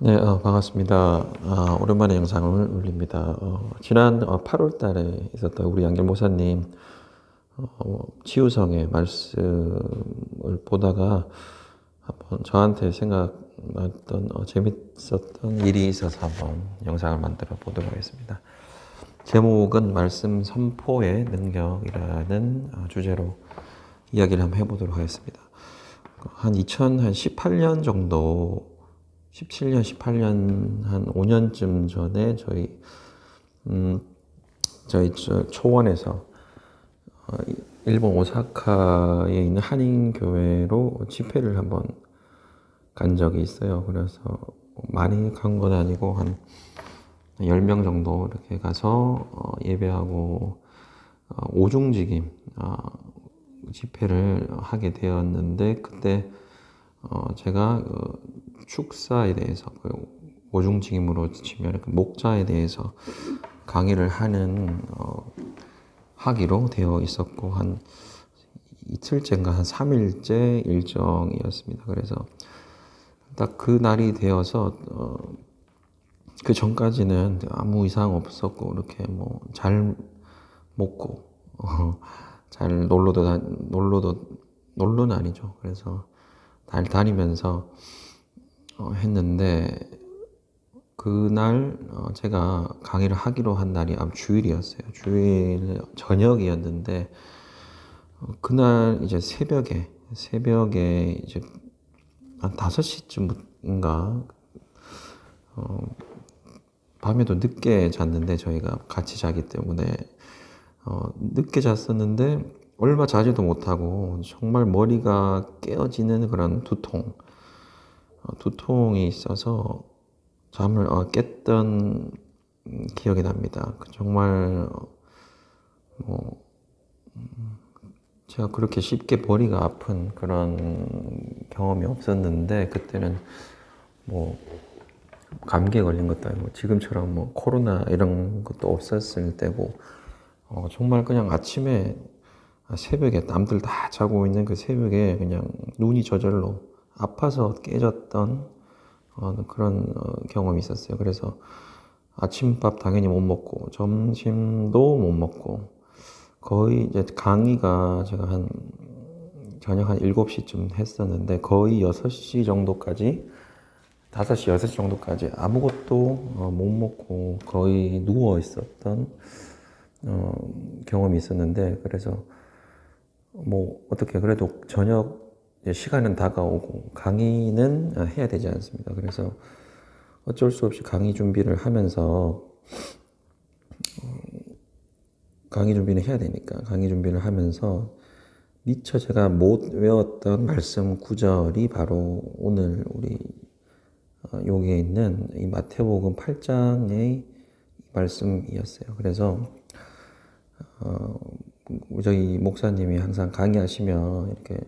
네, 반갑습니다. 오랜만에 영상을 올립니다. 지난 8월 달에 있었던 우리 양길 목사님 치유성의 말씀을 보다가 한번 저한테 생각났던 재밌었던 일이 있어서 한번 영상을 만들어 보도록 하겠습니다. 제목은 말씀 선포의 능력이라는 주제로 이야기를 한번 해보도록 하겠습니다. 한 2018년 정도 17년, 18년, 한 5년쯤 전에 저희 초원에서 일본 오사카에 있는 한인교회로 집회를 한번 간 적이 있어요. 그래서 많이 간 건 아니고 한 10명 정도 이렇게 가서 예배하고 오중직임 집회를 하게 되었는데 그때 제가 축사에 대해서 오중직임으로 치면 목자에 대해서 강의를 하기로 되어 있었고 한 이틀째인가 한 3일째 일정이었습니다. 그래서 딱 그 날이 되어서 그 전까지는 아무 이상 없었고 이렇게 뭐 잘 먹고 잘 놀러는 아니죠. 그래서 잘 다니면서 했는데 그날 제가 강의를 하기로 한 날이 아마 주일이었어요. 주일 저녁이었는데 그날 이제 새벽에 이제 한 5시쯤인가 밤에도 늦게 잤는데 저희가 같이 자기 때문에 늦게 잤었는데 얼마 자지도 못하고 정말 머리가 깨어지는 그런 두통이 있어서 잠을 깼던 기억이 납니다. 정말 뭐 제가 그렇게 쉽게 머리가 아픈 그런 경험이 없었는데 그때는 뭐 감기에 걸린 것도 아니고 지금처럼 뭐 코로나 이런 것도 없었을 때고 정말 그냥 아침에 새벽에 남들 다 자고 있는 그 새벽에 그냥 눈이 저절로 아파서 깨졌던 그런 경험이 있었어요. 그래서 아침밥 당연히 못 먹고 점심도 못 먹고 거의 이제 강의가 제가 저녁 한 7시쯤 했었는데 거의 6시 정도까지 5시, 6시 정도까지 아무것도 못 먹고 거의 누워 있었던 경험이 있었는데 그래서 뭐 어떻게 그래도 저녁 시간은 다가오고 강의는 해야 되지 않습니까? 그래서 어쩔 수 없이 강의 준비를 하면서 강의 준비는 해야 되니까 강의 준비를 하면서 미처 제가 못 외웠던 말씀 구절이 바로 오늘 우리 여기에 있는 이 마태복음 8장의 말씀이었어요. 그래서 저희 목사님이 항상 강의하시면 이렇게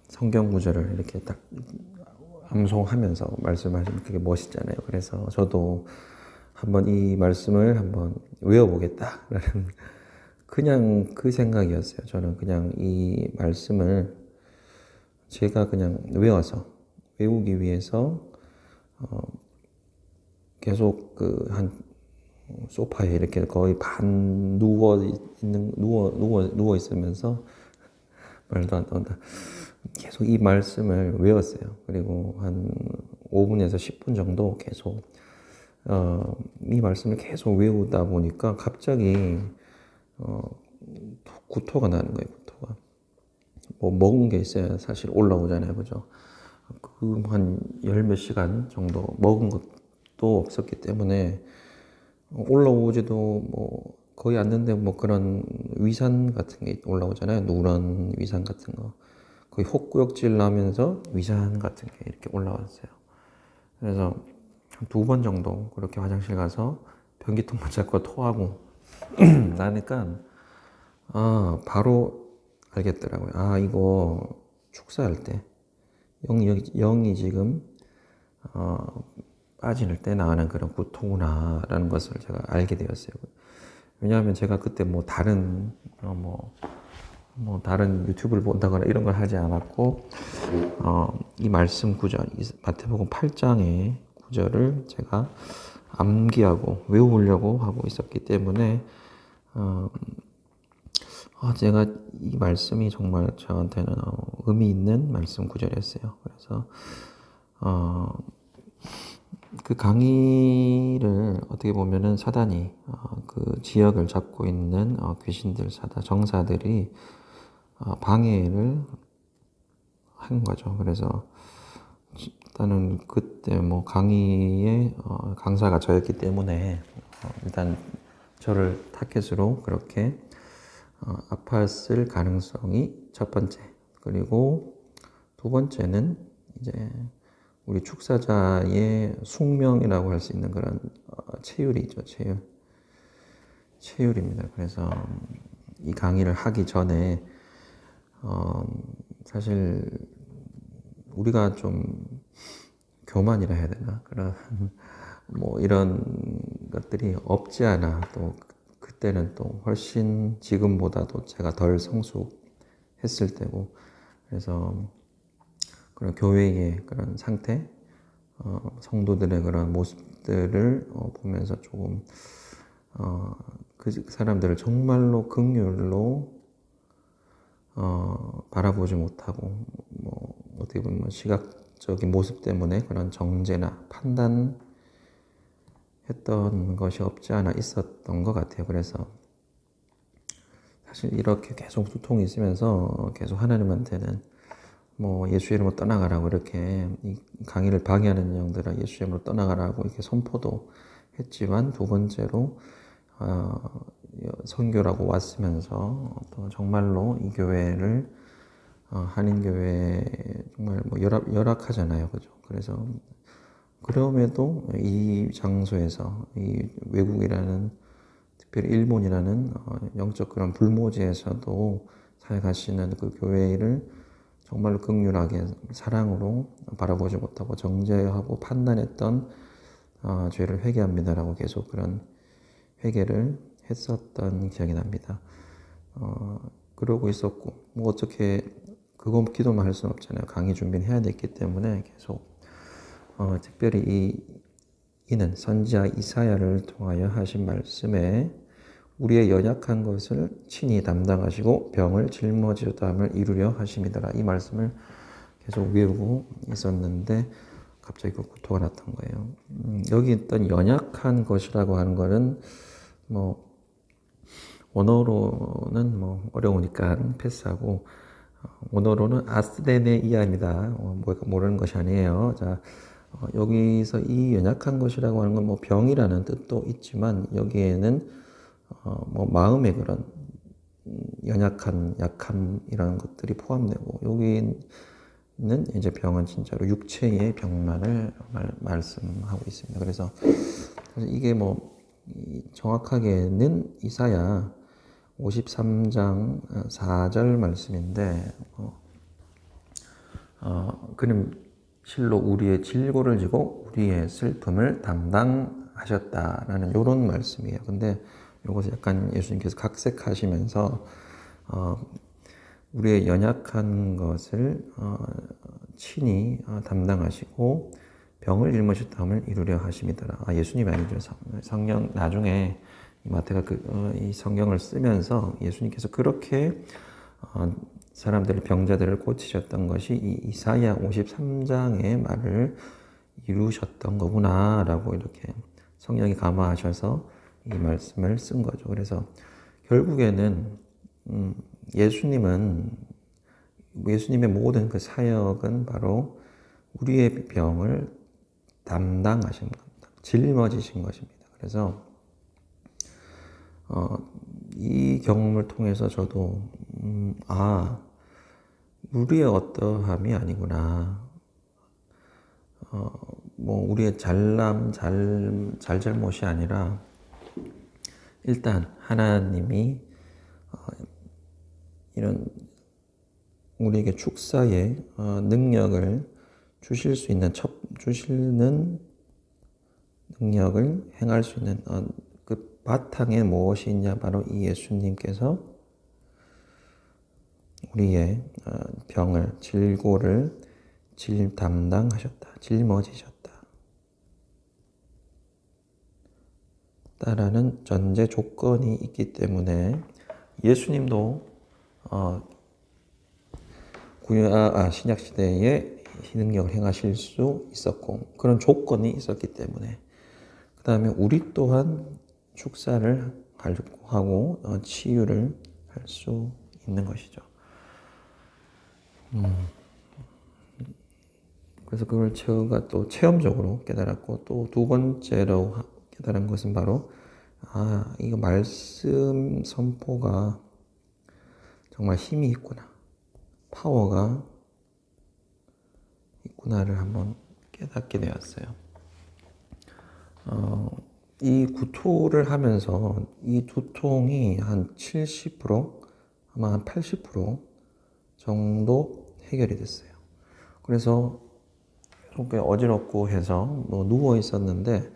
성경 구절을 이렇게 딱 암송하면서 말씀하시면 되게 멋있잖아요. 그래서 저도 한번 이 말씀을 한번 외워보겠다라는 그냥 그 생각이었어요. 저는 그냥 이 말씀을 제가 그냥 외우기 위해서 계속 한 소파에 이렇게 거의 반 누워 있으면서 말도 안 나온다. 계속 이 말씀을 외웠어요. 그리고 한 5분에서 10분 정도 계속 이 말씀을 계속 외우다 보니까 갑자기 구토가 나는 거예요. 구토가. 뭐 먹은 게 있어야 사실 올라오잖아요. 그죠? 그 한 열 몇 시간 정도 먹은 것도 없었기 때문에 올라오지도 뭐 거의 않는데 뭐 그런 위산 같은 게 올라오잖아요. 누런 위산 같은 거. 거의 헛구역질 나면서 위산 같은 게 이렇게 올라왔어요. 그래서 한 2번 정도 그렇게 화장실 가서 변기통 붙잡고 토하고 나니까 바로 알겠더라고요. 이거 축사할 때 영이 지금 빠질 때 나가는 그런 구토구나라는 것을 제가 알게 되었어요. 왜냐하면 제가 그때 뭐 다른 뭐 다른 유튜브를 본다거나 이런 걸 하지 않았고 이 말씀 구절, 마태복음 8장의 구절을 제가 암기하고 외우려고 하고 있었기 때문에 제가 이 말씀이 정말 저한테는 의미 있는 말씀 구절이었어요. 그래서 그 강의를 어떻게 보면은 사단이 그 지역을 잡고 있는 귀신들, 정사들이 방해를 한 거죠. 그래서 일단은 그때 뭐 강의의 강사가 저였기 때문에 일단 저를 타겟으로 그렇게 아팠을 가능성이 첫 번째. 그리고 두 번째는 이제 우리 축사자의 숙명이라고 할 수 있는 그런 체율이죠. 체율입니다. 그래서 이 강의를 하기 전에 사실 우리가 좀 교만이라 해야 되나? 그런 뭐 이런 것들이 없지 않아. 또 그때는 또 훨씬 지금보다도 제가 덜 성숙했을 때고, 그래서 그런 교회의 그런 상태, 성도들의 그런 모습들을 보면서 조금 그 사람들을 정말로 긍휼로 바라보지 못하고, 뭐 어떻게 보면 시각적인 모습 때문에 그런 정죄나 판단했던 것이 없지 않아 있었던 것 같아요. 그래서 사실 이렇게 계속 소통이 있으면서 계속 하나님한테는 뭐 예수 이름으로 떠나가라고 이렇게 이 강의를 방해하는 영들아 예수 이름으로 떠나가라고 이렇게 선포도 했지만, 두 번째로 선교라고 왔으면서 또 정말로 이 교회를 한인교회 정말 뭐 열악하잖아요. 그죠? 그래서 그럼에도 이 장소에서 이 외국이라는, 특별히 일본이라는 영적 그런 불모지에서도 사역하시는 그 교회를 정말로 긍휼하게 사랑으로 바라보지 못하고 정죄하고 판단했던 죄를 회개합니다라고 계속 그런 회개를 했었던 기억이 납니다. 그러고 있었고, 뭐 어떻게 그거 기도만 할 수는 없잖아요. 강의 준비는 해야 됐기 때문에 계속 특별히 이는 선지자 이사야를 통하여 하신 말씀에 우리의 연약한 것을 친히 담당하시고 병을 짊어지셨다함을 이루려 하심이더라. 이 말씀을 계속 외우고 있었는데 갑자기 그 구토가 났던 거예요. 여기 있던 연약한 것이라고 하는 거는 뭐 원어로는 뭐 어려우니까 패스하고, 원어로는 아스데네이아입니다. 모르는 것이 아니에요. 자, 여기서 이 연약한 것이라고 하는 건 뭐 병이라는 뜻도 있지만, 여기에는 뭐 마음의 그런 약함 이런 것들이 포함되고, 여기는 이제 병은 진짜로 육체의 병만을 말씀하고 있습니다. 그래서 이게 뭐 정확하게는 이사야 53장 4절 말씀인데, 그는 실로 우리의 질고를 지고 우리의 슬픔을 담당하셨다라는 이런 말씀이에요. 근데 이것을 약간 예수님께서 각색하시면서 우리의 연약한 것을 친히 담당하시고 병을 짊어졌다함을 이루려 하심이더라. 예수님이 아니죠. 성령 나중에 마태가 이 성경을 쓰면서 예수님께서 그렇게 사람들의 병자들을 고치셨던 것이 이 이사야 53장의 말을 이루셨던 거구나라고 이렇게 성령이 감화하셔서 이 말씀을 쓴 거죠. 그래서 결국에는 예수님의 모든 그 사역은 바로 우리의 병을 담당하신 겁니다. 짊어지신 것입니다. 그래서 이 경험을 통해서 저도 우리의 어떠함이 아니구나. 뭐 우리의 잘잘못이 아니라 일단 하나님이 이런 우리에게 축사의 능력을 주시는 능력을 행할 수 있는 그 바탕에 무엇이 있냐, 바로 이 예수님께서 우리의 병을 질고를 담당하셨다. 짊어지셨다. 라는 전제 조건이 있기 때문에 예수님도 신약 시대에 능력을 행하실 수 있었고 그런 조건이 있었기 때문에 그 다음에 우리 또한 축사를 하고 치유를 할 수 있는 것이죠. 그래서 그걸 제가 또 체험적으로 깨달았고 또 두 번째로 깨달은 것은 바로 이거 말씀 선포가 정말 힘이 있구나. 파워가 있구나를 한번 깨닫게 되었어요. 이 구토를 하면서 이 두통이 한 70%, 아마 한 80% 정도 해결이 됐어요. 그래서 좀 어지럽고 해서 뭐 누워 있었는데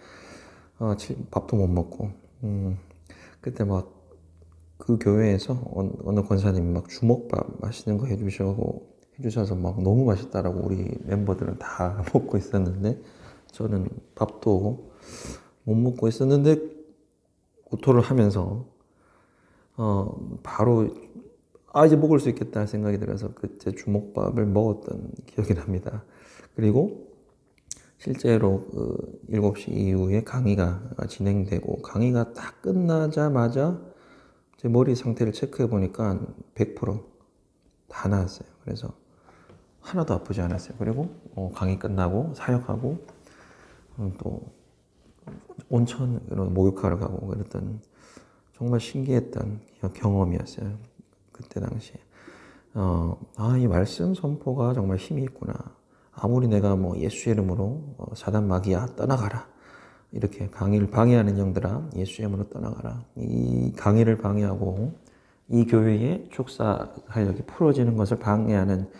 밥도 못 먹고 그때 막 그 교회에서 어느 권사님이 막 주먹밥 맛있는 거 해주셔서 막 너무 맛있다라고 우리 멤버들은 다 먹고 있었는데 저는 밥도 못 먹고 있었는데 구토를 하면서 바로 이제 먹을 수 있겠다는 생각이 들어서 그때 주먹밥을 먹었던 기억이 납니다. 그리고 실제로 7시 이후에 강의가 진행되고 강의가 딱 끝나자마자 제 머리 상태를 체크해 보니까 100%다 나았어요. 그래서 하나도 아프지 않았어요. 그리고 강의 끝나고 사역하고 또 온천 목욕하러 가고 그랬던 정말 신기했던 경험이었어요. 그때 당시에. 이 말씀 선포가 정말 힘이 있구나. 아무리 내가 뭐 예수 이름으로 사단 마귀야 떠나가라. 이렇게 강의를 방해하는 영들아 예수 이름으로 떠나가라. 이 강의를 방해하고 이 교회의 축사 활력이 풀어지는 것을 방해하는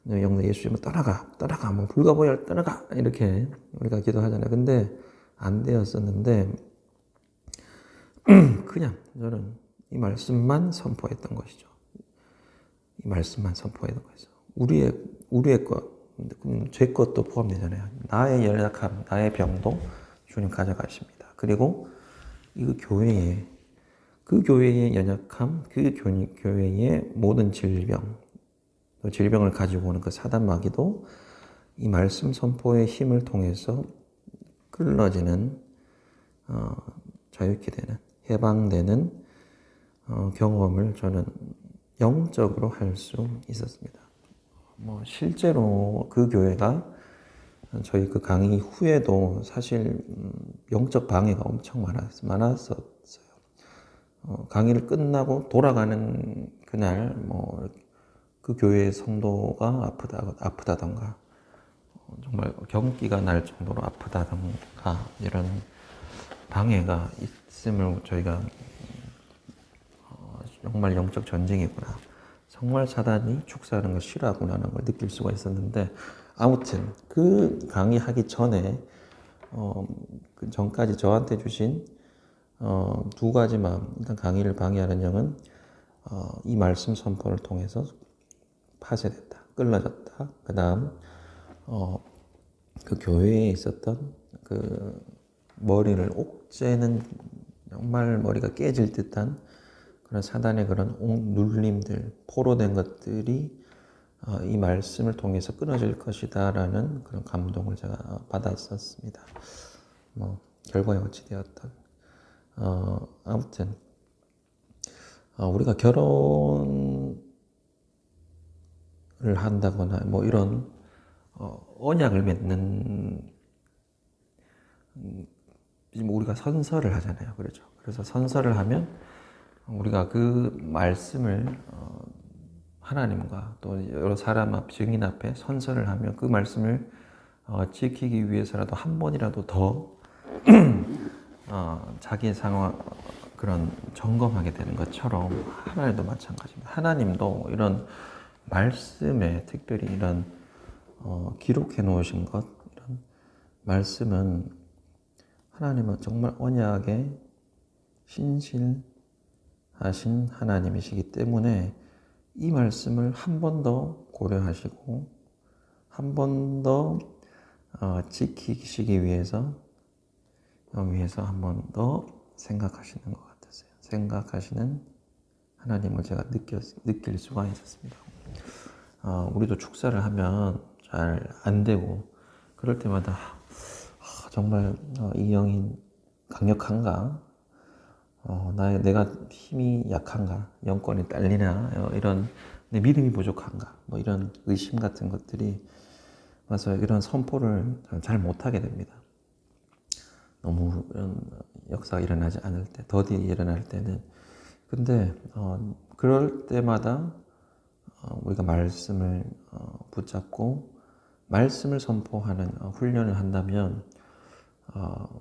영들 예수 이름으로 떠나가 뭐 불가보혈 떠나가 이렇게 우리가 기도하잖아요. 근데 안 되었었는데 그냥 저는 이 말씀만 선포했던 것이죠. 이 말씀만 선포했던 것이죠. 우리의 것, 제 것도 포함되잖아요. 나의 연약함, 나의 병도 주님 가져가십니다. 그리고 그 교회의 연약함, 그 교회의 모든 질병, 또 질병을 가지고 오는 그 사단 마귀도 이 말씀 선포의 힘을 통해서 끊어지는, 자유케 되는, 해방되는 경험을 저는 영적으로 할 수 있었습니다. 실제로 그 교회가 저희 그 강의 후에도 사실 영적 방해가 엄청 많았었어요. 강의를 끝나고 돌아가는 그날 그 교회의 성도가 아프다던가 정말 경기가 날 정도로 아프다던가 이런 방해가 있음을 저희가 정말 영적 전쟁이구나. 정말 사단이 축사하는 걸 싫어하구나라는 걸 느낄 수가 있었는데 아무튼 그 강의하기 전에 그 전까지 저한테 주신 두 가지만 일단 강의를 방해하는 영은 이 말씀 선포를 통해서 파쇄됐다, 끊어졌다. 그 다음 그 교회에 있었던 그 머리를 옥죄는 정말 머리가 깨질 듯한 그런 사단의 그런 눌림들, 포로된 것들이 이 말씀을 통해서 끊어질 것이다라는 그런 감동을 제가 받았었습니다. 결과에 어찌 되었던 아무튼 우리가 결혼을 한다거나 이런 언약을 맺는 지금 우리가 선서를 하잖아요, 그렇죠? 그래서 선서를 하면 우리가 그 말씀을 하나님과 또 여러 사람 앞, 증인 앞에 선서를 하며 그 말씀을 지키기 위해서라도 한 번이라도 더 자기의 상황 그런 점검하게 되는 것처럼 하나님도 마찬가지입니다. 하나님도 이런 말씀에 특별히 이런 기록해 놓으신 것 이런 말씀은 하나님은 정말 언약에 신실하신 하나님이시기 때문에 이 말씀을 한 번 더 고려하시고 한 번 더 지키시기 위해서 한 번 더 생각하시는 것 같았어요. 생각하시는 하나님을 제가 느낄 수가 있었습니다. 우리도 축사를 하면 잘 안 되고 그럴 때마다 정말 이 영이 강력한가? 내가 힘이 약한가? 영권이 딸리나? 이런 내 믿음이 부족한가? 뭐 이런 의심 같은 것들이 와서 이런 선포를 잘 못하게 됩니다. 너무 이런 역사가 일어나지 않을 때, 더디 일어날 때는. 근데 그럴 때마다 우리가 말씀을 붙잡고 말씀을 선포하는 훈련을 한다면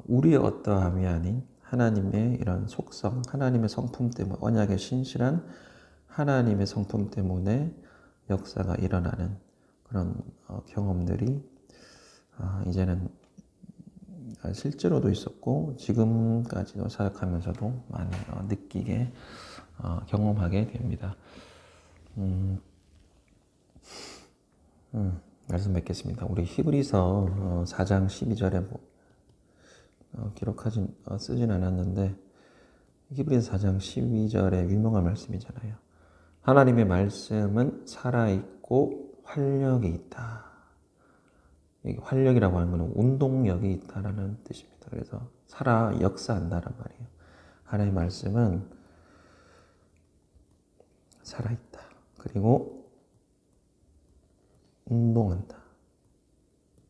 우리의 어떠함이 아닌 하나님의 이런 속성, 하나님의 성품 때문에 언약의 신실한 하나님의 성품 때문에 역사가 일어나는 그런 경험들이 이제는 실제로도 있었고 지금까지도 사역하면서도 많이 느끼게 경험하게 됩니다. 말씀 뵙겠습니다. 우리 히브리서 4장 12절에 쓰진 않았는데 히브리서 4장 12절에 유명한 말씀이잖아요. 하나님의 말씀은 살아있고 활력이 있다. 활력이라고 하는 것은 운동력이 있다라는 뜻입니다. 그래서 역사한다란 말이에요. 하나님의 말씀은 살아있다. 그리고 운동한다.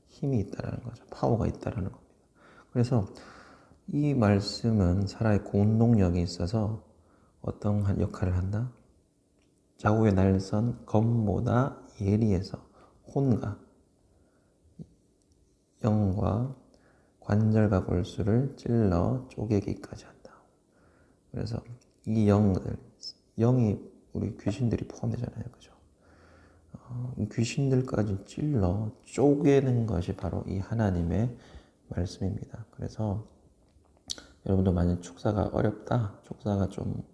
힘이 있다라는 거죠. 파워가 있다라는 겁니다. 그래서 이 말씀은 살아있고 운동력이 있어서 어떤 역할을 한다? 좌우의 날선 검보다 예리해서 혼과 영과 관절과 골수를 찔러 쪼개기까지 한다. 그래서 이 영이 우리 귀신들이 포함되잖아요. 그죠? 이 귀신들까지 찔러 쪼개는 것이 바로 이 하나님의 말씀입니다. 그래서 여러분도 만약 축사가 어렵다, 축사가 좀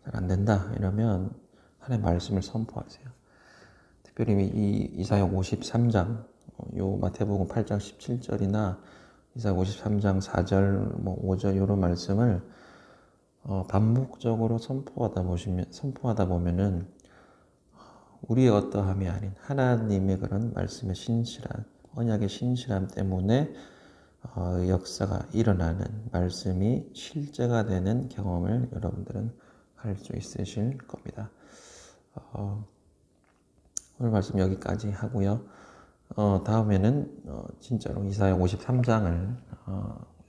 잘 안 된다 이러면 하나님의 말씀을 선포하세요. 특별히 이 이사야 53장, 요 마태복음 8장 17절이나 이사야 53장 4절, 5절 이런 말씀을 반복적으로 선포하다 보면은 우리의 어떠함이 아닌 하나님의 그런 말씀의 신실한 언약의 신실함 때문에 역사가 일어나는 말씀이 실제가 되는 경험을 여러분들은 할 수 있으실 겁니다. 오늘 말씀 여기까지 하고요. 다음에는 진짜로 이사야 53장을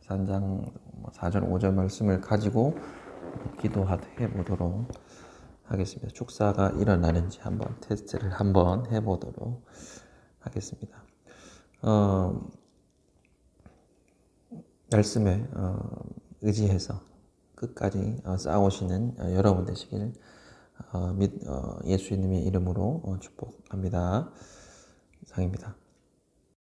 3장 4절 5절 말씀을 가지고 기도해 보도록 하겠습니다. 축사가 일어나는지 한번 테스트를 한번 해보도록 하겠습니다. 말씀에 의지해서 끝까지 싸우시는 여러분 되시길 예수님의 이름으로 축복합니다. 이상입니다.